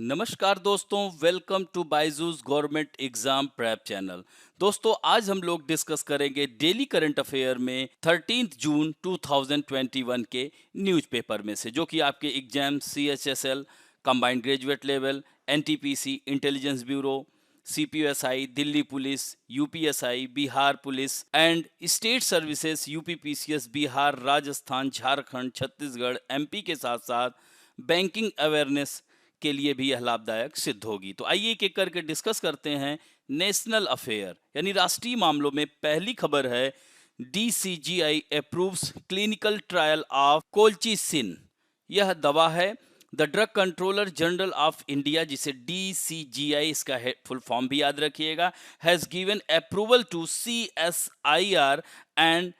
नमस्कार दोस्तों, welcome to Byju's government exam prep channel. दोस्तों, आज हम लोग डिस्कस करेंगे डेली करंट अफेयर में 13 जून 2021 के न्यूज़पेपर में से, जो कि आपके exam CHSL, combined graduate level, NTPC, intelligence bureau, CPSI, Delhi police, UPSI, Bihar police and state services UPPCS, Bihar, Rajasthan, Jharkhand, Chhattisgarh, MP के साथ साथ बैंकिंग अवेयरनेस के लिए भी यह लाभदायक सिद्ध होगी। तो आइए एक एक करके डिस्कस करते हैं। नेशनल अफेयर यानी राष्ट्रीय मामलों में पहली खबर है, DCGI approves clinical trial of colchicine. यह दवा है। The drug controller general of India, जिसे DCGI, इसका फुल फॉर्म भी याद रखिएगा, has given approval to CSIR and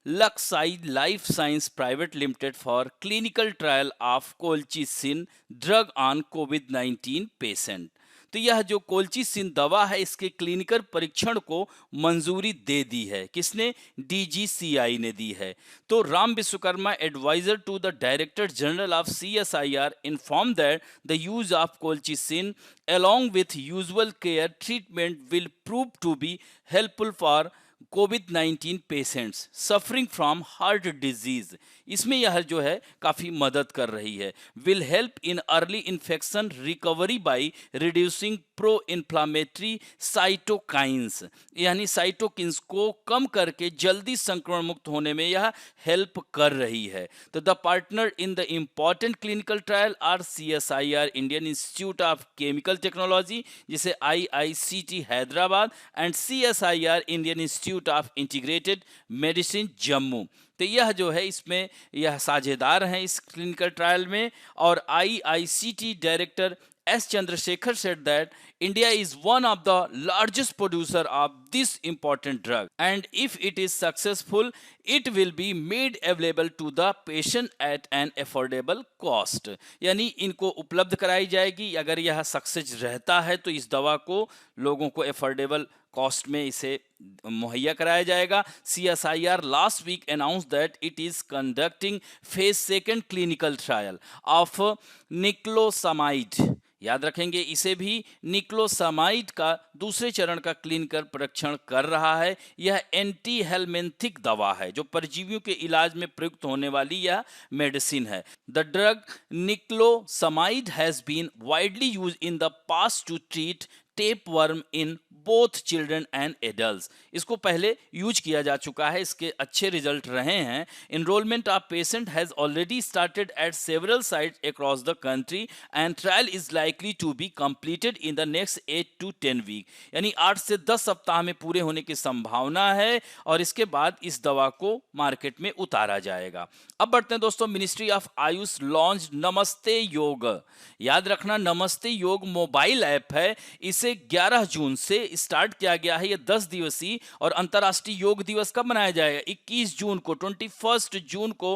Luxide Life Science Private Limited for clinical trial of colchicine drug on COVID-19 patient। तो यह जो कोल्चिसिन दवा है, इसके क्लिनिकल परीक्षण को मंजूरी दे दी है। किसने? DGCI ने दी है। तो Ram Vishwakarma, adviser to the director general of CSIR, inform that the use of colchicine along with usual care treatment will prove to be helpful for COVID-19 patients suffering from heart disease. इसमें यह जो है काफ़ी मदद कर रही है। Will help in early infection recovery by reducing pro inflammatory cytokines, यानी साइटोकिन्स को कम करके जल्दी संक्रमण मुक्त होने में यह हेल्प कर रही है। तो the partner in the important clinical trial are CSIR, Indian institute of chemical technology, जिसे IICT Hyderabad, and CSIR, Indian institute of integrated medicine, Jammu. तो यह जो है, इसमें यह साझेदार हैं इस क्लिनिकल ट्रायल में। और IICT director S. Chandrasekhar said that India is one of the largest producer of this important drug, and if it is successful, it will be made available to the patient at an affordable cost। यानी इनको उपलब्ध कराई जाएगी। अगर यह success रहता है तो इस दवा को लोगों को एफोर्डेबल कॉस्ट में इसे मुहैया कराया जाएगा। CSIR last week announce that it is conducting phase 2 clinical trial of niclosamide. याद रखेंगे, इसे भी निक्लोसामाइड का दूसरे चरण का क्लिनिकल परीक्षण कर रहा है। यह एंटी हेलमिंथिक दवा है, जो परजीवियों के इलाज में प्रयुक्त होने वाली यह मेडिसिन है। The drug niclosamide has been widely use in the past to treat tapeworm in both children and adults. इसको पहले यूज किया जा चुका है, इसके अच्छे रिजल्ट रहे हैं। Enrollment of patient has already started at several sites across the country and trial is likely to be completed in the next 8 to 10 week. यानी 8 से 10 सप्ताह में पूरे होने की संभावना है, और इसके बाद इस दवा को मार्केट में उतारा जाएगा। अब बढ़ते हैं दोस्तों, मिनिस्ट्री ऑफ आयुष लॉन्च नमस्ते योग। याद रखना, नमस्ते योग मोबाइल ऐप है। इसे 11 जून से स्टार्ट किया गया है। यह 10 दिवसीय और अंतर्राष्ट्रीय योग दिवस कब मनाया जाएगा? 21 जून को, 21 जून को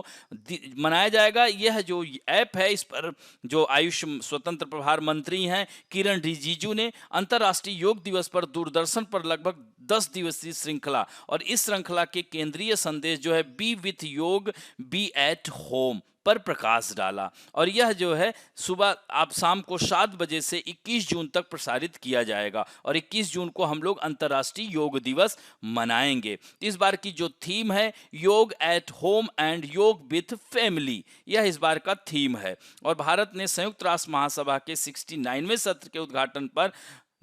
मनाया जाएगा। यह जो ऐप है, इस पर जो आयुष स्वतंत्र प्रभार मंत्री हैं किरण रिजिजू ने अंतर्राष्ट्रीय योग दिवस पर दूरदर्शन पर लगभग 10 दिवसीय श्रृंखला, और इस श्रृंखला के केंद्रीय संदेश जो है बी विथ योग, बी एट होम पर प्रकाश डाला। और यह जो है सुबह आप शाम को 7 बजे से 21 जून तक प्रसारित किया जाएगा, और 21 जून को हम लोग अंतर्राष्ट्रीय योग दिवस मनाएंगे। इस बार की जो थीम है, योग एट होम एंड योग विथ फैमिली, यह इस बार का थीम है। और भारत ने संयुक्त राष्ट्र महासभा के 69वें सत्र के उद्घाटन पर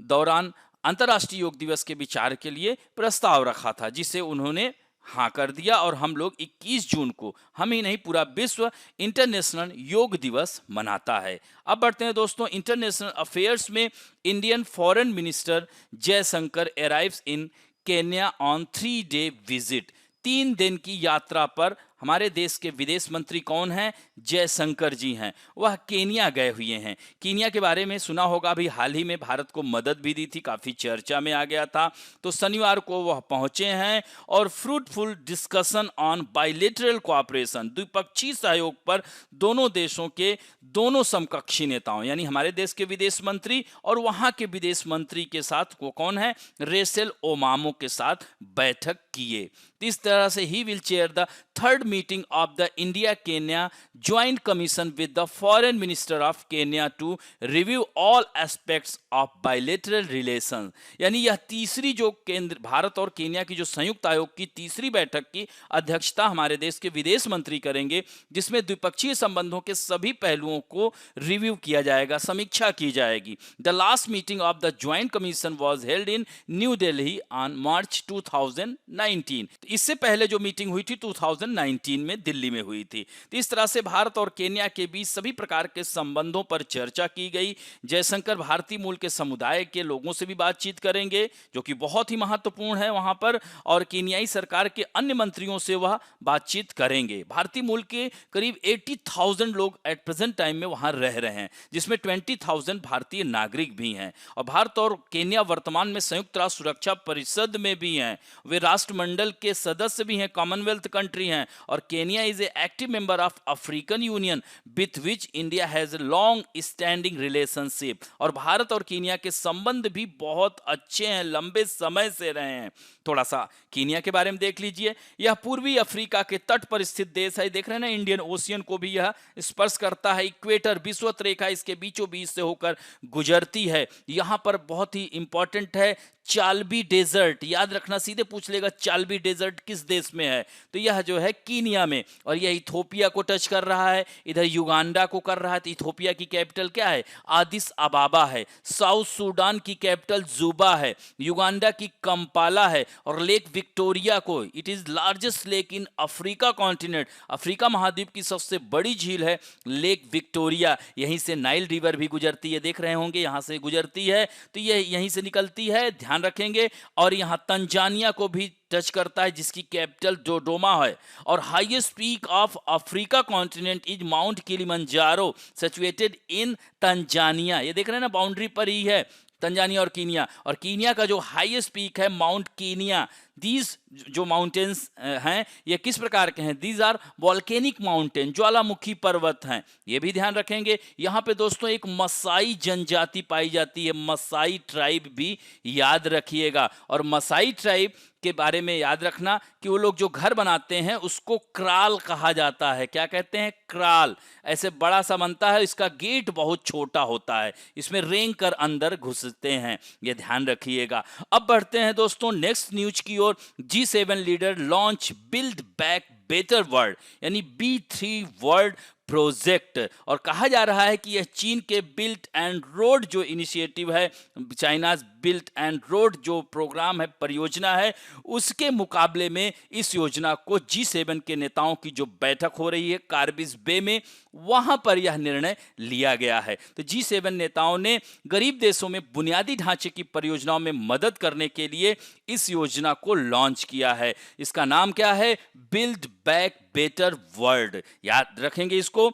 दौरान अंतर्राष्ट्रीय योग दिवस के विचार के लिए प्रस्ताव रखा था, जिसे उन्होंने हाँ कर दिया, और हम लोग 21 जून को, हम ही नहीं पूरा विश्व इंटरनेशनल योग दिवस मनाता है। अब बढ़ते हैं दोस्तों इंटरनेशनल अफेयर्स में। Indian foreign minister Jaishankar arrives in Kenya on 3-day visit. 3 दिन की यात्रा पर हमारे देश के विदेश मंत्री कौन हैं? जयशंकर जी हैं। वह केन्या गए हुए हैं। केन्या के बारे में सुना होगा, अभी हाल ही में भारत को मदद भी दी थी, काफ़ी चर्चा में आ गया था। तो शनिवार को वह पहुंचे हैं, और fruitful discussion on bilateral cooperation, द्विपक्षीय सहयोग पर दोनों देशों के दोनों समकक्षी नेताओं, यानी हमारे देश के विदेश मंत्री और वहां के विदेश मंत्री के साथ वो कौन है? रेचेल ओमामो के साथ बैठक किए। तो इस तरह से ही will chair the third meeting of the India Kenya joint commission with the foreign minister of Kenya to review all aspects of bilateral relation. यानी यह तीसरी जो केंद्र भारत और केन्या की जो संयुक्त आयोग की तीसरी बैठक की अध्यक्षता हमारे देश के विदेश मंत्री करेंगे, जिसमें द्विपक्षीय संबंधों के सभी पहलुओं को रिव्यू किया जाएगा, समीक्षा की जाएगी। The last meeting of the joint commission was held in new Delhi on March 2019। इससे पहले जो मीटिंग हुई थी 2019 में दिल्ली में हुई थी। तो इस तरह से भारत और केन्या के बीच सभी प्रकार के संबंधों पर चर्चा की गई। जयशंकर भारतीय मूल के समुदाय के लोगों से भी बातचीत करेंगे, जो कि बहुत ही महत्वपूर्ण है वहां पर, और केन्याई सरकार के अन्य मंत्रियों से वह बातचीत करेंगे। भारतीय मूल के करीब 80,000 लोग एट प्रेजेंट टाइम में वहां रह रहे हैं, जिसमें 20,000 भारतीय नागरिक भी हैं। और भारत और केन्या वर्तमान में संयुक्त राष्ट्र सुरक्षा परिषद में भी हैं। वे राष्ट्रमंडल के सदस्य भी हैं, कॉमनवेल्थ कंट्री हैं। और Kenya is a active member of African union with which India has long standing relationship. और भारत और केन्या के संबंध भी बहुत अच्छे हैं, लंबे समय से रहे हैं। थोड़ा सा केन्या के बारे में देख लीजिए। यह पूर्वी अफ्रीका के तट पर स्थित देश है। देख रहे हैं ना, इंडियन ओशियन को भी यह स्पर्श करता है। इक्वेटर विषुवत रेखा इसके बीचों बीच से होकर गुजरती है। यहां पर बहुत ही इंपॉर्टेंट है चाल्बी डेजर्ट, याद रखना, सीधे पूछ लेगा चाल्बी डेजर्ट किस देश में है, तो यह जो है कीनिया में। और यह इथोपिया को टच कर रहा है, इधर युगांडा को कर रहा है। तो इथोपिया की कैपिटल क्या है? आदिस अबाबा है। साउथ सूडान की कैपिटल जुबा है। युगांडा की कंपाला है। और लेक विक्टोरिया को, it is largest lake in Africa continent, Africa महाद्वीप की सबसे बड़ी झील है लेक विक्टोरिया। यहीं से नाइल रिवर भी गुजरती है, देख रहे होंगे, यहां से गुजरती है, तो यह यहीं से निकलती है, ध्यान रखेंगे। और यहां तंजानिया को भी टच करता है, जिसकी कैपिटल डोडोमा है। और highest peak of Africa continent is mount Kilimanjaro situated in Tanzania. ये देख रहे हैं ना, बाउंड्री पर ही है तंजानिया और कीनिया। और कीनिया का जो हाईएस्ट पीक है माउंट कीनिया। दीज जो माउंटेन्स हैं ये किस प्रकार के हैं? दीज आर वॉल्केनिक माउंटेन, ज्वालामुखी पर्वत हैं, ये भी ध्यान रखेंगे। यहाँ पे दोस्तों एक मसाई जनजाति पाई जाती है, मसाई ट्राइब भी याद रखिएगा। और मसाई ट्राइब के बारे में याद रखना कि वो लोग जो घर बनाते हैं उसको क्राल कहा जाता है। क्या कहते हैं? क्राल। ऐसे बड़ा सा बनता है, इसका गेट बहुत छोटा होता है, इसमें रेंग कर अंदर घुसते हैं, ये ध्यान रखिएगा। अब बढ़ते हैं दोस्तों नेक्स्ट न्यूज की ओर। G7 leader launch build back better world, यानी B3 वर्ल्ड प्रोजेक्ट। और कहा जा रहा है कि यह चीन के बिल्ट एंड रोड जो इनिशिएटिव है, चाइनाज बिल्ट एंड रोड जो प्रोग्राम है, परियोजना है, उसके मुकाबले में इस योजना को G7 के नेताओं की जो बैठक हो रही है कार्बिस बे में, वहां पर यह निर्णय लिया गया है। तो G7 नेताओं ने गरीब देशों में बुनियादी ढांचे की परियोजनाओं में मदद करने के लिए इस योजना को लॉन्च किया है। इसका नाम क्या है? Build back better world. याद रखेंगे इसको,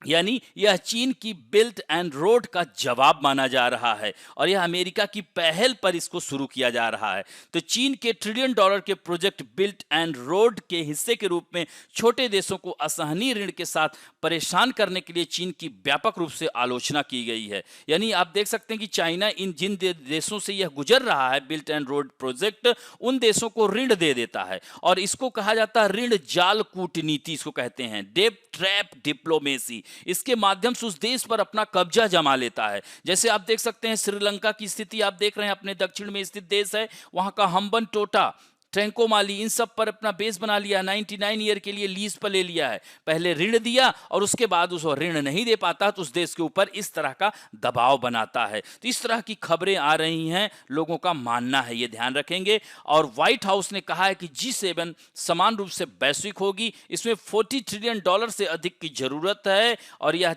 यानी यह चीन की बिल्ट एंड रोड का जवाब माना जा रहा है। और यह अमेरिका की पहल पर इसको शुरू किया जा रहा है। तो चीन के $1 ट्रिलियन के प्रोजेक्ट बिल्ट एंड रोड के हिस्से के रूप में छोटे देशों को असहनीय ऋण के साथ परेशान करने के लिए चीन की व्यापक रूप से आलोचना की गई है। यानी आप देख सकते हैं कि चाइना इन जिन देशों से यह गुजर रहा है बिल्ट एंड रोड प्रोजेक्ट, उन देशों को ऋण दे देता है। और इसको कहा जाता है ऋण जाल कूटनीति, इसको कहते हैं डेब्ट ट्रैप डिप्लोमेसी। इसके माध्यम से उस देश पर अपना कब्जा जमा लेता है। जैसे आप देख सकते हैं श्रीलंका की स्थिति, आप देख रहे हैं, अपने दक्षिण में स्थित देश है, वहां का हम्बन टोटा, ट्रैंकोमाली, इन सब पर अपना बेस बना लिया, 99 ईयर के लिए लीज पर ले लिया है। पहले ऋण दिया और उसके बाद उसको ऋण नहीं दे पाता तो उस देश के ऊपर इस तरह का दबाव बनाता है। तो इस तरह की खबरें आ रही हैं, लोगों का मानना है, ये ध्यान रखेंगे। और व्हाइट हाउस ने कहा है कि G7 समान रूप से वैश्विक होगी, इसमें $40 ट्रिलियन से अधिक की जरूरत है। और यह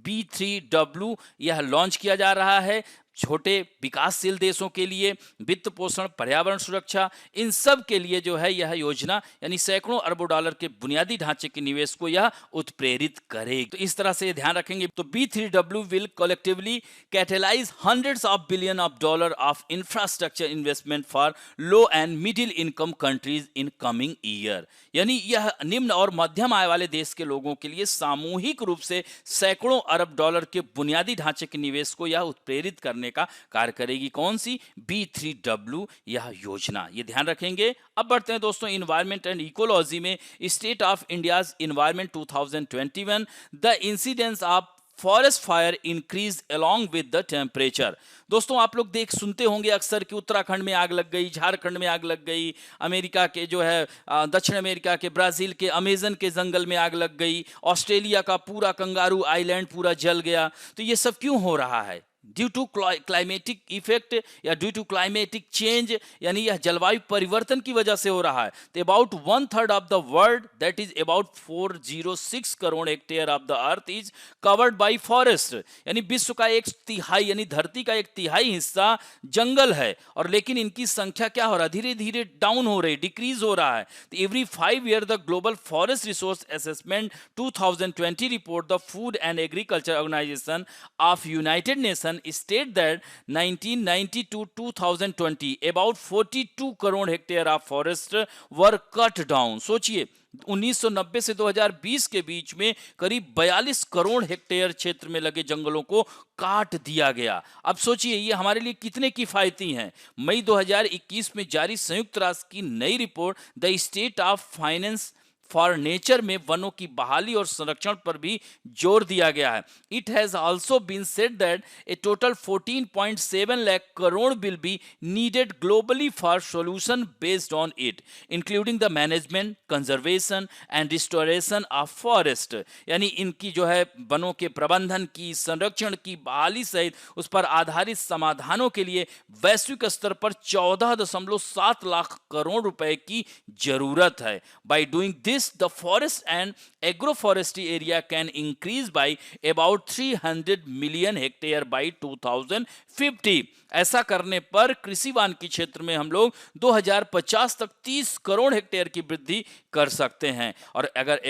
B3W यह लॉन्च किया जा रहा है छोटे विकासशील देशों के लिए, वित्त पोषण, पर्यावरण सुरक्षा, इन सब के लिए जो है यह योजना, यानी सैकड़ों अरबों डॉलर के बुनियादी ढांचे के निवेश को यह उत्प्रेरित करेगी। तो इस तरह से ध्यान रखेंगे। तो B3W will collectively catalyse hundreds of billions of dollars of infrastructure investment for low and middle income countries in coming year। यानी यह निम्न और मध्यम आय वाले देश के लोगों के लिए सामूहिक रूप से सैकड़ों अरब डॉलर के बुनियादी ढांचे के निवेश को यह उत्प्रेरित करने करने का कार्य करेगी। कौन सी? B3W यह योजना, ये ध्यान रखेंगे। अब बढ़ते हैं दोस्तों इन्वायरमेंट एंड इकोलॉजी में। State of India's environment 2021, the incidence of forest fire increase along with the temperature. दोस्तों आप लोग सुनते होंगे अक्सर कि उत्तराखंड में आग लग गई, झारखंड में आग लग गई, अमेरिका के जो है दक्षिण अमेरिका के ब्राजील के अमेजन के जंगल में आग लग गई, ऑस्ट्रेलिया का पूरा कंगारू आइलैंड पूरा जल गया। तो ये सब क्यों हो रहा है? ड्यू टू क्लाइमेटिक इफेक्ट या ड्यू टू क्लाइमेटिक चेंज, यानी यह जलवायु परिवर्तन की वजह से हो रहा है। तो about 1/3 of the world, that is about 406 crore hectare of the earth is covered by forest, यानी विश्व का 1/3 यानी धरती का 1/3 हिस्सा जंगल है। और लेकिन इनकी संख्या क्या हो रहा है? धीरे धीरे डाउन हो रही, डिक्रीज हो रहा है। तो every 5 year the Global Forest Resource Assessment 2020 report the Food and Agriculture Organization of United Nation state that 1990 to 2020 about 42 crore hectare of forest were cut down. सोचिए 1990 से 2020 के बीच में करीब 42 करोड़ हेक्टेयर क्षेत्र में लगे जंगलों को काट दिया गया। अब सोचिए ये हमारे लिए कितने किफायती हैं। मई 2021 में जारी संयुक्त राष्ट्र की नई report the state of finance for nature में वनों की बहाली और संरक्षण पर भी जोर दिया गया है। It has also been said that a total 14.7 lakh crore will be needed globally for solution based on it, including the management, conservation and restoration of forest. यानी इनकी जो है वनों के प्रबंधन की, संरक्षण की, बहाली सहित उस पर आधारित समाधानों के लिए वैश्विक स्तर पर 14.7 लाख करोड़ रुपए की जरूरत है। By doing this the forest and agroforestry area can increase by about 300 million hectare by 2050। ऐसा करने पर कृषि वानिकी क्षेत्र में हम लोग 2050 तक 30 करोड़ हेक्टेयर की वृद्धि कर सकते हैं। और अगर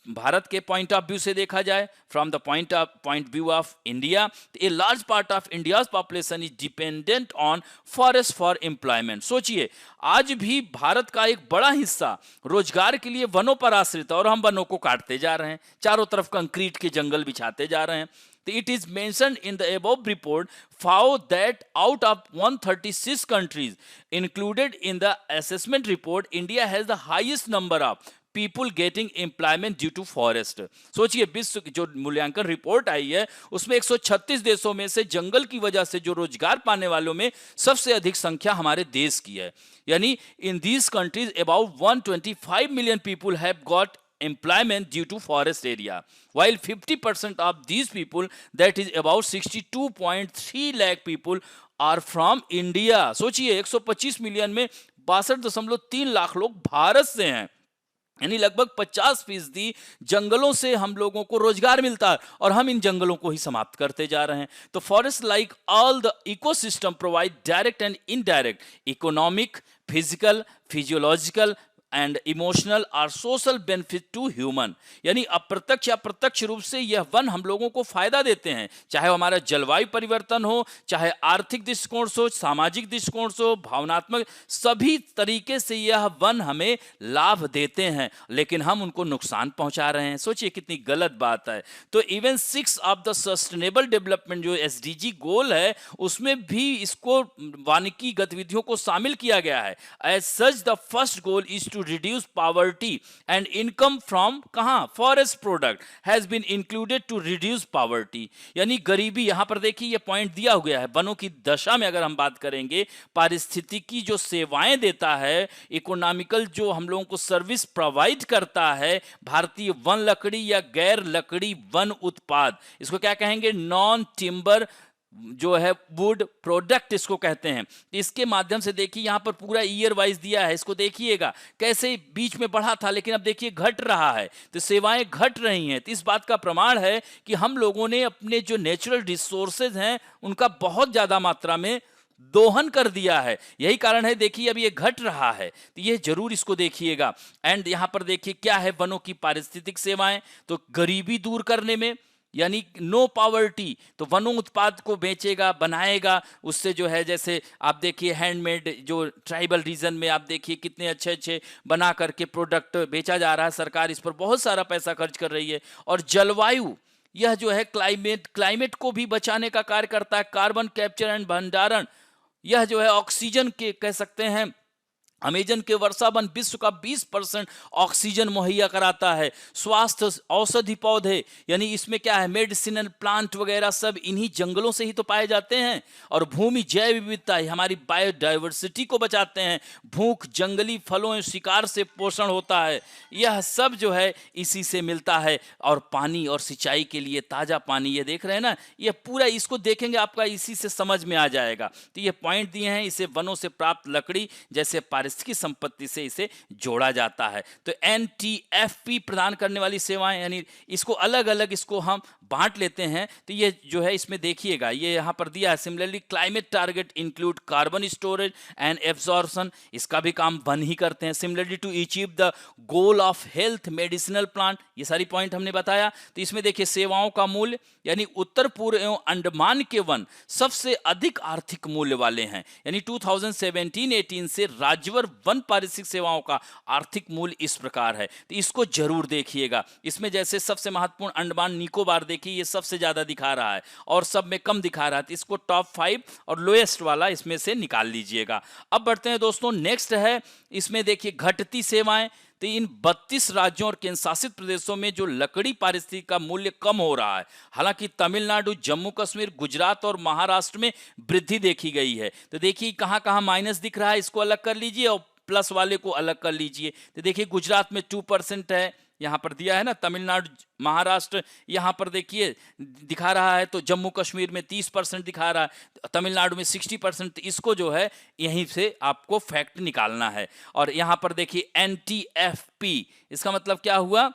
भारत के पॉइंट ऑफ व्यू से देखा जाए, from the point view of India, a large part of India's population is dependent on forest for employment. सोचिए आज भी भारत का एक बड़ा हिस्सा रोजगार के लिए वनों पर आश्रित है और हम वनों को काटते जा रहे हैं, चारों तरफ कंक्रीट के जंगल बिछाते जा रहे हैं। It is mentioned in the above report found that out of 136 countries included in the assessment report, India has the highest number of people getting employment due to forest। सोचिए विश्व की जो मूल्यांकन रिपोर्ट आई है उसमें 136 देशों में से जंगल की वजह से जो रोजगार पाने वालों में सबसे अधिक संख्या हमारे देश की है। यानी in these countries about 125 million people have got employment due to forest area, while 50% of these people, that is about 62.3 lakh people, are from India। सोचिए 125 मिलियन में 62.3 लाख लोग भारत से हैं, यानी लगभग 50% जंगलों से हम लोगों को रोजगार मिलता है और हम इन जंगलों को ही समाप्त करते जा रहे हैं। तो forest like all the ecosystem provide direct and indirect economic, physical, physiological and emotional और सोशल बेनिफिट टू ह्यूमन। यानी अप्रत्यक्ष या प्रत्यक्ष रूप से यह वन हम लोगों को फायदा देते हैं, चाहे हमारा जलवायु परिवर्तन हो, चाहे आर्थिक दृष्टिकोण से हो, सामाजिक दृष्टिकोण से हो, भावनात्मक, सभी तरीके से यह वन हमें लाभ देते हैं, लेकिन हम उनको नुकसान पहुंचा रहे हैं। सोचिए कितनी गलत बात है। तो even 6 of the sustainable development जो SDG गोल है उसमें भी इसको वानिकी गतिविधियों को शामिल किया गया है। As such the first goal is to reduce poverty and income from कहां forest product has been included to reduce poverty। यानी गरीबी, यहां पर देखिए ये पॉइंट दिया हुआ है। वनों की दशा में अगर हम बात करेंगे, पारिस्थितिकी जो सेवाएं देता है, इकोनॉमिकल जो हम लोगों को सर्विस प्रोवाइड करता है, भारतीय वन लकड़ी या गैर लकड़ी वन उत्पाद, इसको क्या कहेंगे, नॉन टिम्बर जो है वुड प्रोडक्ट इसको कहते हैं। इसके माध्यम से देखिए यहाँ पर पूरा ईयर वाइज दिया है, इसको देखिएगा कैसे बीच में बढ़ा था लेकिन अब देखिए घट रहा है, तो सेवाएं घट रही हैं। तो इस बात का प्रमाण है कि हम लोगों ने अपने जो नेचुरल रिसोर्सेज हैं उनका बहुत ज्यादा मात्रा में दोहन कर दिया है। यही कारण है देखिए अब ये घट रहा है, तो ये जरूर इसको देखिएगा। एंड यहाँ पर देखिए क्या है, वनों की पारिस्थितिक सेवाएं, तो गरीबी दूर करने में, यानी नो पॉवर्टी, तो वनों उत्पाद को बेचेगा, बनाएगा, उससे जो है जैसे आप देखिए हैंडमेड जो ट्राइबल रीजन में आप देखिए कितने अच्छे अच्छे बना करके प्रोडक्ट बेचा जा रहा है, सरकार इस पर बहुत सारा पैसा खर्च कर रही है। और जलवायु, यह जो है क्लाइमेट को भी बचाने का कार्य करता है। कार्बन कैप्चर एंड भंडारण, यह जो है ऑक्सीजन के कह सकते हैं, अमेजन के वर्षावन विश्व का 20% ऑक्सीजन मुहैया कराता है। स्वास्थ्य औषधि पौधे, यानी इसमें क्या है, मेडिसिनल प्लांट वगैरह सब इन्हीं जंगलों से ही तो पाए जाते हैं। और भूमि जैव विविधता, हमारी बायोडाइवर्सिटी को बचाते हैं। भूख, जंगली फलों और शिकार से पोषण होता है, यह सब जो है इसी से मिलता है। और पानी और सिंचाई के लिए ताज़ा पानी, ये देख रहे हैं ना, ये पूरा इसको देखेंगे आपका इसी से समझ में आ जाएगा। तो ये पॉइंट दिए हैं। इसे वनों से प्राप्त लकड़ी जैसे की संपत्ति से इसे जोड़ा जाता है। तो एनटीएफपी प्रदान करने वाली सेवाएं, यानी इसको अलग अलग इसको हम बांट लेते हैं। तो ये जो है इसमें देखिएगा, ये यहां पर दिया है। Similarly climate target include carbon storage and absorption, इसका भी काम वन ही करते हैं। Similarly to achieve the goal of health medicinal plant, ये सारी पॉइंट हमने बताया। तो इसमें देखिए सेवाओं का मूल्य, यानी उत्तर पूर्व एवं अंडमान के वन सबसे अधिक आर्थिक मूल्य वाले हैं। यानी 2017-18 से राज्यवर वन पारिस्थितिक सेवाओं का आर्थिक मूल्य इस प्रकार है। तो इसको जरूर देखिएगा। इसमें जैसे सबसे महत्वपूर्ण अंडमान निकोबार, देखिए ये सबसे ज्यादा दिखा रहा है और सब में कम दिखा रहा है। तो इसको टॉप 5 और लोएस्ट वाला इसमें से निकाल लीजिएगा। अब बढ़ते हैं दोस्तों, नेक्स्ट है इसमें देखिए घटती सेवाएं। तो इन 32 राज्यों और केंद्र शासित प्रदेशों में जो लकड़ी पारिस्थितिक का मूल्य कम हो रहा है। हालांकि तमिलनाडु, जम्मू कश्मीर, गुजरात और महाराष्ट्र में वृद्धि देखी गई है। तो देखिए कहां कहां माइनस दिख रहा है, इसको अलग कर लीजिए और प्लस वाले को अलग कर लीजिए। तो देखिए गुजरात में 2% है, यहां पर दिया है ना। तमिलनाडु, महाराष्ट्र यहां पर देखिए दिखा रहा है। तो जम्मू कश्मीर में 30% दिखा रहा है, तमिलनाडु में 60%। इसको जो है यहीं से आपको फैक्ट निकालना है। और यहां पर देखिए एनटीएफपी, इसका मतलब क्या हुआ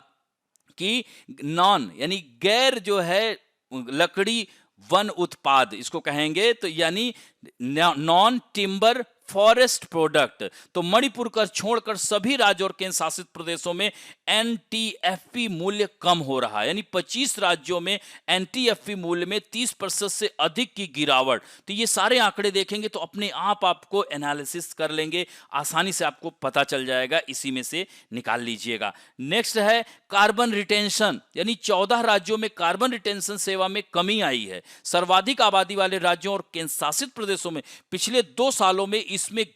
कि नॉन, यानी गैर जो है लकड़ी वन उत्पाद इसको कहेंगे। तो यानी नॉन टिम्बर फॉरेस्ट प्रोडक्ट। तो मणिपुर कर छोड़कर सभी राज्यों और केंद्र शासित प्रदेशों में एनटीएफपी मूल्य कम हो रहा है। यानी 25 राज्यों में एनटीएफपी मूल्य में 30% से अधिक की गिरावट। तो ये सारे आंकड़े देखेंगे तो अपने आप आपको एनालिसिस कर लेंगे, आसानी से आपको पता चल जाएगा, इसी में से निकाल लीजिएगा। नेक्स्ट है कार्बन रिटेंशन, यानी 14 राज्यों में कार्बन रिटेंशन सेवा में कमी आई है। सर्वाधिक आबादी वाले राज्यों और केंद्र शासित प्रदेशों में पिछले 2 सालों में इसमें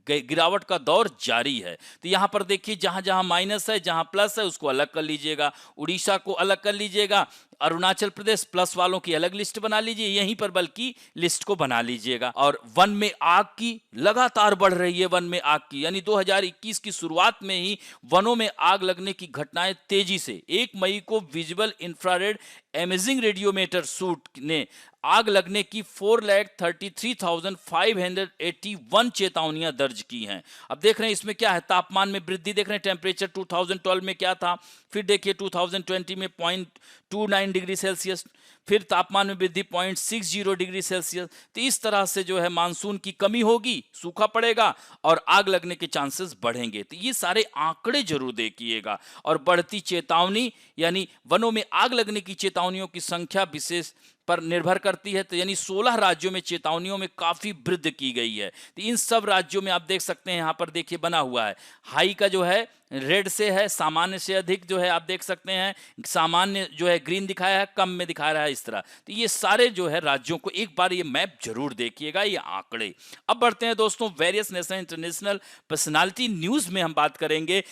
गिरावट का दौर जारी है। तो यहां पर देखिए जहां जहां माइनस है, जहां प्लस है, उसको अलग कर लीजिएगा। उड़ीसा को अलग कर लीजिएगा, अरुणाचल प्रदेश प्लस वालों की अलग लिस्ट बना लीजिए, यहीं पर बल्कि लिस्ट को बना लीजिएगा। और वन में आग की लगातार बढ़ रही है, वन में आग की, यानी 2021 की शुरुआत में ही वनों में आग लगने की घटनाएं तेजी से। 1 मई को visual infrared imaging radiometer suit ने आग लगने की 4,33,581 चेतावनियां दर्ज की हैं। अब देख रहे हैं इसमें क्या है, तापमान में वृद्धि देख रहे हैं। टेम्परेचर 2012 में क्या था, फिर देखिए 2020 में 0.29 डिग्री सेल्सियस, फिर तापमान में वृद्धि 0.60 डिग्री सेल्सियस। तो इस तरह से जो है मानसून की कमी होगी, सूखा पड़ेगा और आग लगने के चांसेस बढ़ेंगे। तो ये सारे आंकड़े जरूर देखिएगा। और बढ़ती चेतावनी, यानी वनों में आग लगने की चेतावनियों की संख्या विशेष पर निर्भर करती है। तो यानी 16 राज्यों में चेतावनियों में काफी वृद्धि की गई है। तो इन सब राज्यों में आप देख सकते हैं, यहां पर देखिए बना हुआ है, हाई का जो है रेड से है, सामान्य से अधिक जो है आप देख सकते हैं, सामान्य जो है ग्रीन दिखाया है, कम में दिखा रहा है, इस तरह। तो ये सारे जो है राज्यों को एक बार ये मैप जरूर देखिएगा, ये आंकड़े। अब बढ़ते हैं दोस्तों various national international personality news में हम बात करेंगे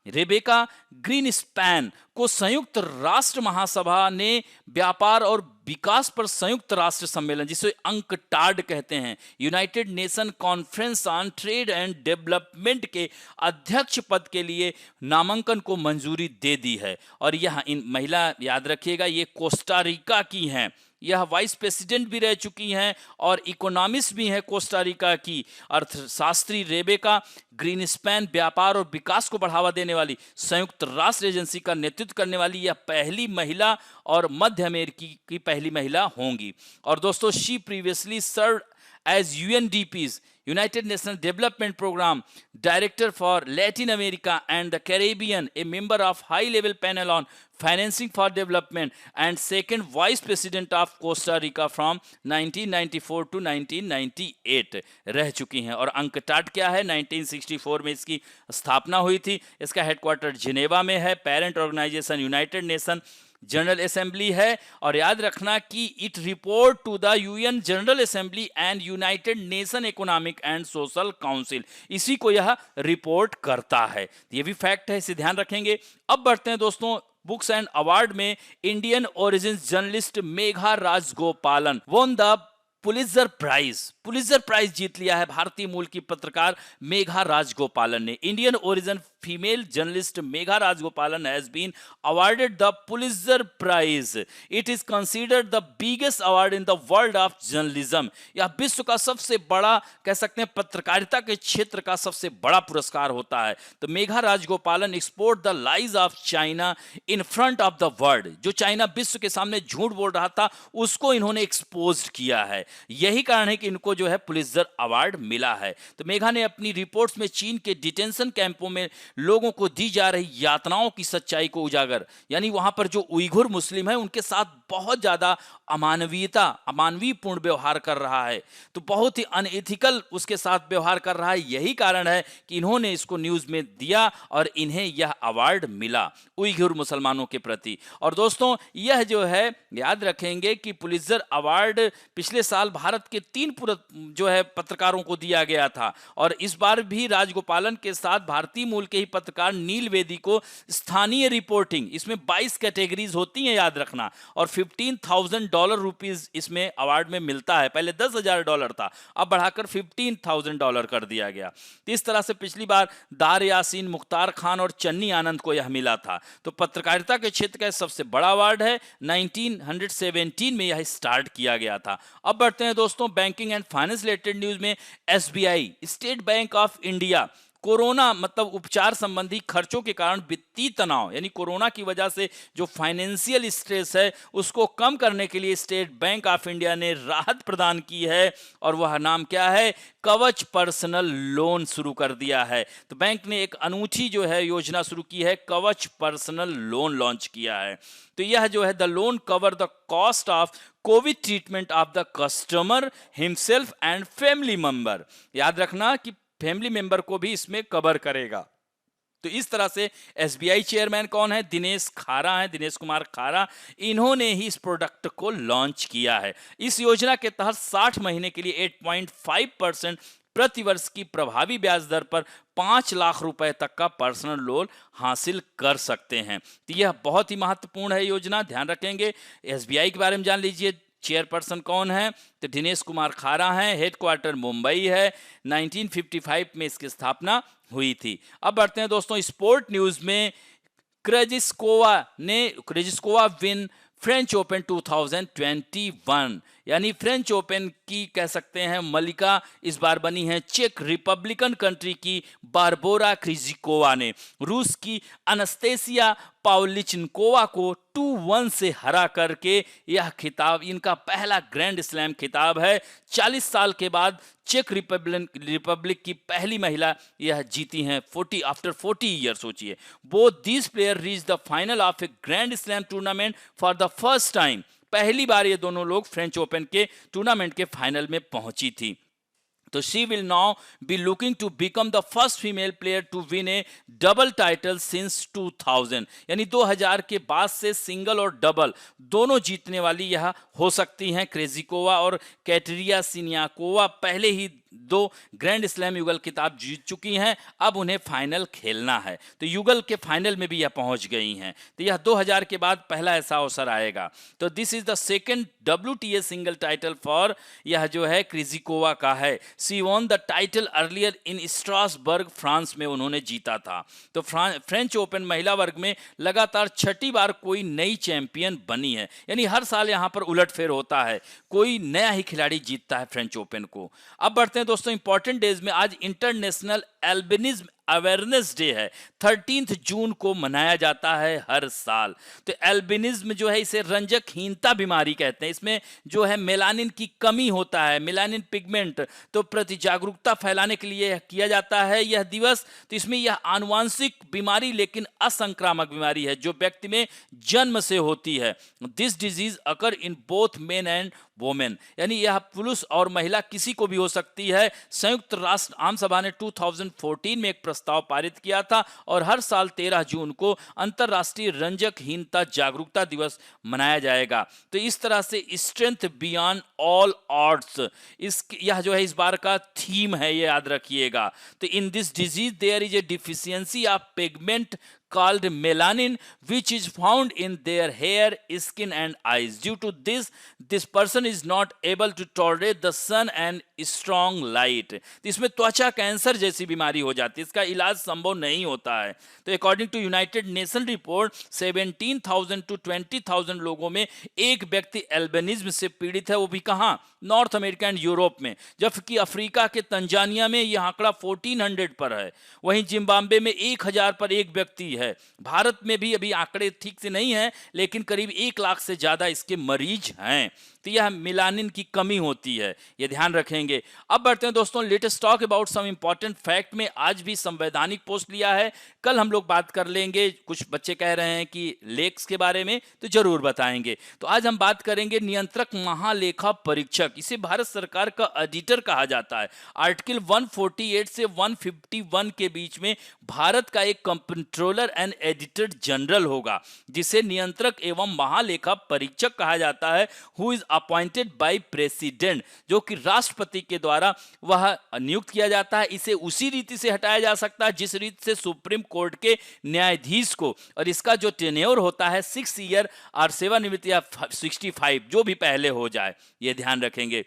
रेबेका ग्रीनस्पैन को संयुक्त राष्ट्र महासभा ने व्यापार और विकास पर संयुक्त राष्ट्र सम्मेलन, जिसे अंकटाड कहते हैं, United Nation conference on trade and development के अध्यक्ष पद के लिए नामांकन को मंजूरी दे दी है। और यह इन महिला, याद रखिएगा, ये कोस्टा रिका की हैं। यह वाइस प्रेसिडेंट भी रह चुकी हैं और इकोनॉमिस्ट भी हैं कोस्टा रिका की। अर्थशास्त्री रेबेका ग्रीनस्पैन व्यापार और विकास को बढ़ावा देने वाली संयुक्त राष्ट्र एजेंसी का नेतृत्व करने वाली यह पहली महिला और मध्य अमेरिकी की पहली महिला होंगी। और दोस्तों she previously serve as UNDP's United Nations Development Program Director for Latin America and the Caribbean, a member of high-level panel on financing for development and second Vice President of Costa Rica from 1994 to 1998 रह चुकी हैं। और UNCTAD क्या है, 1964 में इसकी स्थापना हुई थी। इसका हेडक्वार्टर जिनेवा में है। Parent organization United Nation General Assembly है, और याद रखना कि it report to the UN General Assembly and United Nation Economic and Social Council, इसी को यह रिपोर्ट करता है। ये भी फैक्ट है, इसे ध्यान रखेंगे। अब बढ़ते हैं दोस्तों बुक्स एंड अवार्ड में। Indian origin journalist Megha Rajagopalan won the Pulitzer prize जीत लिया है भारतीय मूल की पत्रकार मेघा राजगोपालन ने। Indian origin female journalist Megha Rajagopalan has been awarded the Pulitzer prize. It is considered the biggest award in the world of journalism. यह विश्व का सबसे बड़ा, कह सकते हैं पत्रकारिता के क्षेत्र का सबसे बड़ा पुरस्कार होता है। तो Megha Rajagopalan export the lies of China in front of the world. जो चाइना विश्व के सामने झूठ बोल रहा था उसको इन्होंने एक्सपोज किया है। यही कारण है कि इनको जो है पुलित्जर अवार्ड मिला है। तो मेघा ने अपनी रिपोर्ट्स में चीन के डिटेंशन कैंपों में लोगों को दी जा रही यातनाओं की सच्चाई को उजागर, यानी वहां पर जो उइघुर मुस्लिम है उनके साथ बहुत ज्यादा अमानवीयपूर्ण व्यवहार कर रहा है, तो बहुत ही अनएथिकल उसके साथ व्यवहार कर रहा है। यही कारण है कि इन्होंने इसको न्यूज में दिया और इन्हें यह अवार्ड मिला उइघुर मुसलमानों के प्रति। और दोस्तों यह जो है याद रखेंगे कि पुलित्जर अवार्ड पिछले साल भारत के 3 जो है पत्रकारों को दिया गया था, और इस बार भी राजगोपालन के साथ भारतीय मूल के ही पत्रकार नील वेदी को स्थानीय रिपोर्टिंग, इसमें 22 कैटेगरीज होती हैं याद रखना, और $15,000 रुपीज इसमें अवार्ड में मिलता है। पहले $10,000 था, अब बढ़ाकर $15,000 कर दिया गया। तो इस तरह से पिछली बार दार यासीन, मुख्तार खान और चन्नी आनंद को यह मिला था। तो पत्रकारिता के क्षेत्र का सबसे बड़ा अवार्ड है। 1917 में यह स्टार्ट किया गया था। अब बढ़ते हैं दोस्तों banking and finance related news में। SBI, State Bank of India, corona मतलब उपचार संबंधी खर्चों के कारण वित्तीय तनाव, यानी कोरोना की वजह से जो फाइनेंशियल स्ट्रेस है उसको कम करने के लिए स्टेट बैंक ऑफ इंडिया ने राहत प्रदान की है, और वह नाम क्या है? कवच पर्सनल लोन शुरू कर दिया है। तो बैंक ने एक अनूठी जो है योजना शुरू की है, कवच पर्सनल लोन लॉन्च किया है। तो यह जो है the loan cover the cost of Covid treatment of the customer himself and family member. याद रखना कि फैमिली मेंबर को भी इसमें कवर करेगा। तो इस तरह से एसबीआई चेयरमैन कौन है? दिनेश खारा है, दिनेश कुमार खारा। इन्होंने ही इस प्रोडक्ट को लॉन्च किया है। इस योजना के तहत 60 महीने के लिए 8.5% प्रति वर्ष की प्रभावी ब्याज दर पर 5 लाख रुपए तक का पर्सनल लोन हासिल कर सकते हैं। तो यह बहुत ही महत्वपूर्ण है योजना, ध्यान रखेंगे। एसबीआई के बारे में जान लीजिए। चेयरपर्सन कौन है? तो दिनेश कुमार खारा हैं। हेडक्वार्टर मुंबई है। 1955 में इसकी स्थापना हुई थी। अब बढ़ते हैं दोस्तों स्पोर्ट न्यूज में। क्रेजिस्कोवा विन फ्रेंच ओपन 2021, यानी फ्रेंच ओपन की कह सकते हैं मलिका इस बार बनी है चेक रिपब्लिकन कंट्री की बारबोरा क्रिजिकोवा ने रूस की अनस्तेसिया पावलिचनकोवा को 2-1 से हरा करके यह खिताब, इनका पहला ग्रैंड स्लैम खिताब है। 40 साल के बाद चेक रिपब्लिक की पहली महिला यह जीती हैं आफ्टर 40 ईयर। सोचिए, both these player reach the final of a grand slam tournament for the first time. पहली बार ये दोनों लोग फ्रेंच ओपन के टूर्नामेंट के फाइनल में पहुंची थी। तो she will now be looking to become the first female player to win a double title since 2000, यानी 2000 के बाद से सिंगल और डबल दोनों जीतने वाली यह हो सकती हैं। क्रेजिकोवा और कैटरिया सिनियाकोवा पहले ही 2 ग्रैंड स्लैम युगल खिताब जीत चुकी हैं, अब उन्हें फाइनल खेलना है। तो युगल के फाइनल में भी यह पहुंच गई हैं। तो यह 2000 के बाद पहला ऐसा अवसर आएगा। तो this is the second WTA single title for, यह जो है क्रिजिकोवा का है। She won the title earlier in Strasbourg, France में उन्होंने जीता था। तो फ्रेंच ओपन महिला वर्ग में लगातार 6ठी बार कोई नई चैंपियन बनी है, यानी हर साल यहां पर उलटफेर होता है, कोई नया ही खिलाड़ी जीतता है फ्रेंच ओपन को। अब बढ़ते हैं दोस्तों इंपॉर्टेंट डेज में। आज इंटरनेशनल एल्बिनिज्म अवेयरनेस डे है। 13 जून को मनाया जाता है हर साल। तो एल्बिनिज्म जो है इसे रंजकहीनता बीमारी कहते हैं। इसमें जो है मेलानिन की कमी होता है, मेलानिन पिगमेंट, तो प्रति जागरूकता फैलाने के लिए किया जाता है यह दिवस। तो इसमें यह आनुवांशिक बीमारी लेकिन असंक्रामक बीमारी है जो व्यक्ति में जन्म से होती है। This disease occur in both men and women, यानी यह पुरुष और महिला किसी को भी हो सकती है। संयुक्त राष्ट्र आम सभा ने 2005 2014 में एक प्रस्ताव पारित किया था और हर साल 13 जून को अंतर्राष्ट्रीय रंजकहीनता जागरूकता दिवस मनाया जाएगा। तो इस तरह से स्ट्रेंथ बियॉन्ड ऑल ऑड्स यह जो है इस बार का थीम है, ये याद रखिएगा। तो in this disease there is a deficiency of pigment called melanin, which is found in their hair, skin and eyes. Due to this person is not able to tolerate the sun and strong light. तो इसमें त्वचा cancer जैसी बीमारी हो जाती है, इसका इलाज संभव नहीं होता है। तो according to United Nation report 17,000 to 20,000 लोगों में एक व्यक्ति एल्बिनिज्म से पीड़ित है, वो भी कहाँ, नॉर्थ अमेरिका एंड यूरोप में, जबकि अफ्रीका के तंजानिया में यह आंकड़ा 1400 पर है। वहीं जिम्बाब्वे में 1000 पर एक व्यक्ति है। भारत में भी अभी आंकड़े ठीक से नहीं है, लेकिन करीब 1 लाख से ज्यादा इसके मरीज हैं। तो यह मिलानिन की कमी होती है, ये ध्यान रखेंगे। अब बढ़ते हैं दोस्तों, latest talk about some important fact में आज भी संवैधानिक पोस्ट लिया है, कल हम लोग बात कर लेंगे। कुछ बच्चे कह रहे हैं कि लेक्स के बारे में, तो जरूर बताएंगे। तो आज हम बात करेंगे नियंत्रक महालेखा परीक्षक, इसे भारत सरकार का ऑडिटर कहा जाता है। आर्टिकल 148 से 151 के बीच में भारत का एक कंट्रोलर एंड एडिटर जनरल होगा, जिसे नियंत्रक एवं महालेखा परीक्षक कहा जाता है, who is appointed by president, जो कि राष्ट्रपति के द्वारा वह नियुक्त किया जाता है। इसे उसी रीति से हटाया जा सकता है जिस रीति से सुप्रीम कोर्ट के न्यायाधीश को, और इसका जो टेन्योर होता है 6 ईयर और सेवानिवृत्ति या 65, जो भी पहले हो जाए, ये ध्यान रखेंगे।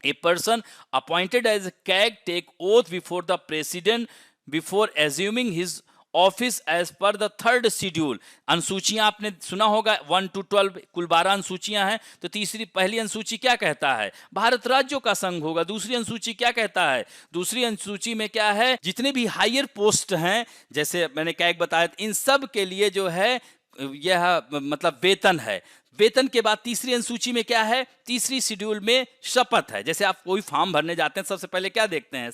A person appointed as a CAG take oath before the president before assuming his office as per the third schedule. अनुसूचियां आपने सुना होगा 1 to 12, कुल 12 अनुसूचियां हैं। तो पहली अनुसूची क्या कहता है, भारत राज्यों का संघ होगा। दूसरी अनुसूची क्या कहता है, दूसरी अनुसूची में क्या है, जितने भी हायर पोस्ट हैं, जैसे मैंने कैग बताया, इन सब के लिए जो है यह मतलब वेतन है। वेतन के बाद तीसरी अनुसूची में क्या है, तीसरी शेड्यूल में शपथ है। जैसे आप कोई फॉर्म भरने जाते हैं, सबसे पहले क्या देखते हैं,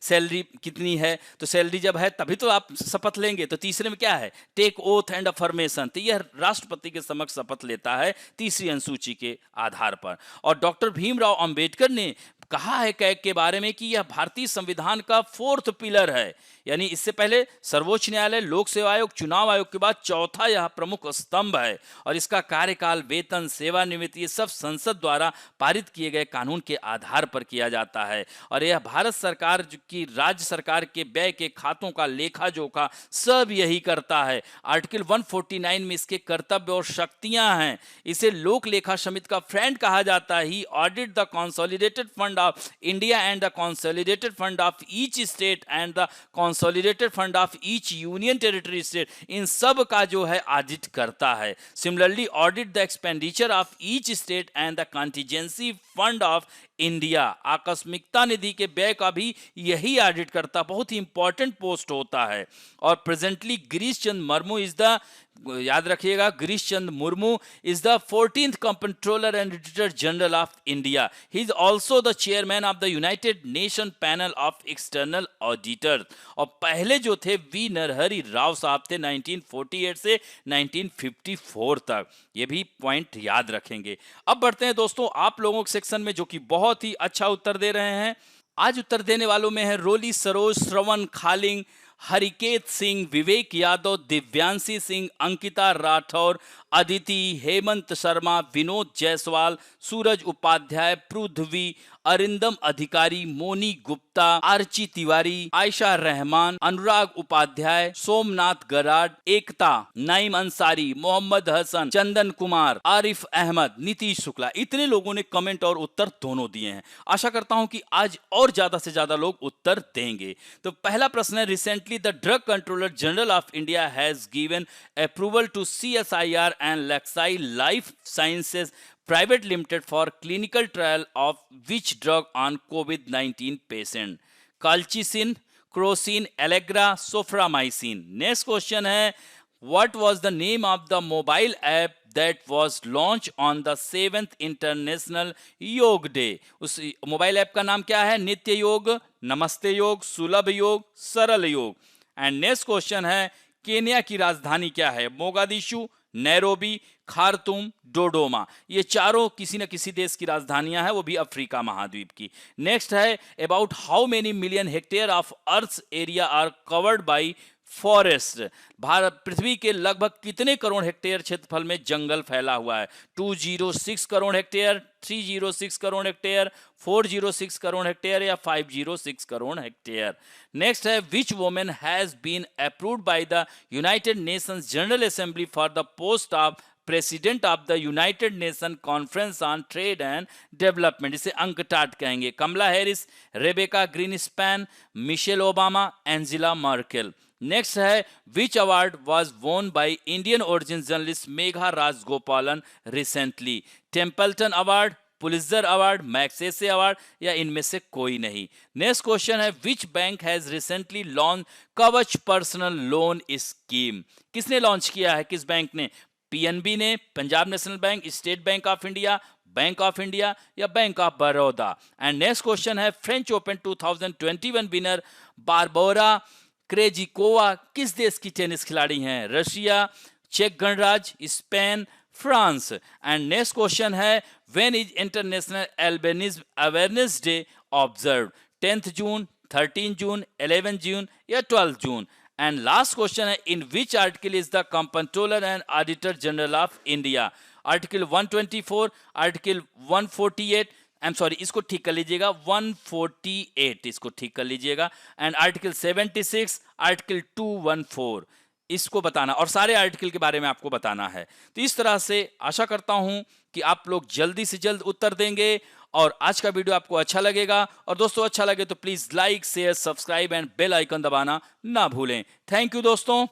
सैलरी कितनी है, तो सैलरी जब है तभी तो आप शपथ लेंगे। तो तीसरे में क्या है, टेक ओथ एंड अफर्मेशन, तो यह राष्ट्रपति के समक्ष शपथ लेता है तीसरी अनुसूची के आधार पर। और डॉक्टर भीमराव अंबेडकर ने कहा है कैग के बारे में कि यह भारतीय संविधान का 4th पिलर है, यानी इससे पहले सर्वोच्च न्यायालय, लोक सेवा आयोग, चुनाव आयोग के बाद चौथा यह प्रमुख स्तंभ है। और इसका कार्यकाल, वेतन, सेवानिवृत्ति, ये सब संसद द्वारा पारित किए गए कानून के आधार पर किया जाता है। और यह भारत सरकार की राज्य सरकार के व्यय के खातों का लेखा जोखा सब यही करता है। आर्टिकल 149 में इसके कर्तव्य और शक्तियां हैं। इसे लोक लेखा समिति का फ्रेंड कहा जाता है। He audit the consolidated fund of India and the consolidated fund of each state and the consolidated fund of each union territory state, इन सब का जो है ऑडिट करता है। Similarly audit the expenditure of each state and the contingency fund of India, आकस्मिकता निधि के व्यय का भी यही ऑडिट करता, बहुत ही इंपॉर्टेंट पोस्ट होता है। और presently Girish Chandra Murmu is the, याद रखिएगा, Girish Chandra Murmu is the 14th controller and auditor general of India. He is also the chairman of the United Nation panel of external auditor. और पहले जो थे वी नरहरि राव साहब थे 1948 से 1954 तक, ये भी पॉइंट याद रखेंगे। अब बढ़ते हैं दोस्तों आप लोगों के सेक्शन में, जो कि बहुत ही अच्छा उत्तर दे रहे हैं। आज उत्तर देने वालों में है रोली सरोज, श्रवण खालिंग, हरिकेत सिंह, विवेक यादव, दिव्यांशी सिंह, अंकिता राठौर, अदिति, हेमंत शर्मा, विनोद जायसवाल, सूरज उपाध्याय, पृथ्वी, अरिंदम अधिकारी, मोनी गुप्ता, आर्ची तिवारी, आयशा रहमान, अनुराग उपाध्याय, सोमनाथ गराड, एकता, नाइम अंसारी, मोहम्मद हसन, चंदन कुमार, आरिफ अहमद, नीतीश शुक्ला, इतने लोगों ने कमेंट और उत्तर दोनों दिए हैं। आशा करता हूं कि आज और ज्यादा से ज्यादा लोग उत्तर देंगे। तो पहला प्रश्न है, recently the drug controller general of India has given approval to CSIR and Laxai Life Sciences Private Limited for clinical trial of which drug on COVID-19 patient? Colchicine, Crocin, Allegra, Soframycin. Next question है, what was the name of the mobile app that was launched on the 7th International योग Day? उस mobile app का नाम क्या है? नित्य योग, नमस्ते योग, सुलभ योग, सरल योग। एंड नेक्स्ट क्वेश्चन है, केन्या की राजधानी क्या है? Mogadishu, Nairobi, Khartoum, Dodoma. ये चारों किसी न किसी देश की राजधानियां हैं, वो भी अफ्रीका महाद्वीप की। नेक्स्ट है about how many million hectare of earth area are covered by forest. Bharat पृथ्वी के लगभग कितने करोड़ हेक्टेयर क्षेत्रफल में जंगल फैला हुआ है? 206 crore hectare, 306 crore hectare, 406 crore hectare या 506 करोड़ हेक्टेयर। नेक्स्ट है which women has been approved by the United Nations General Assembly for the post of president of the United Nation conference on trade and development. इसे UNCTAD कहेंगे। Kamala Harris, Rebecca Greenspan, Michelle Obama, Angela Merkel. Next है which award was won by Indian origin journalist Megha Rajagopalan recently? Templeton award, Pulitzer award, Magsaysay award या इनमें से कोई नहीं। Next question है which bank has recently launch Kavach personal loan scheme? किसने launch किया है? किस बैंक ने? पीएनबी ने, Punjab National Bank, State Bank of India, Bank of India या Bank of Baroda. And next question है French Open 2021 winner Barbora Krejcikova किस देश की टेनिस खिलाड़ी हैं? रशिया, चेक गणराज्य, Spain, France. And next question है when is international albinism awareness day observe? 10th June, 13 June, 11 June या 12 जून। एंड लास्ट क्वेश्चन है in which article is the controller and auditor general of India? Article 124, article 148, I am sorry, इसको ठीक कर लीजिएगा, 148 इसको ठीक कर लीजिएगा, एंड आर्टिकल 76, आर्टिकल 214 इसको बताना, और सारे आर्टिकल के बारे में आपको बताना है। तो इस तरह से आशा करता हूं कि आप लोग जल्दी से जल्द उत्तर देंगे और आज का वीडियो आपको अच्छा लगेगा। और दोस्तों अच्छा लगे तो please like, share, subscribe and bell icon दबाना ना भूलें। थैंक यू दोस्तों।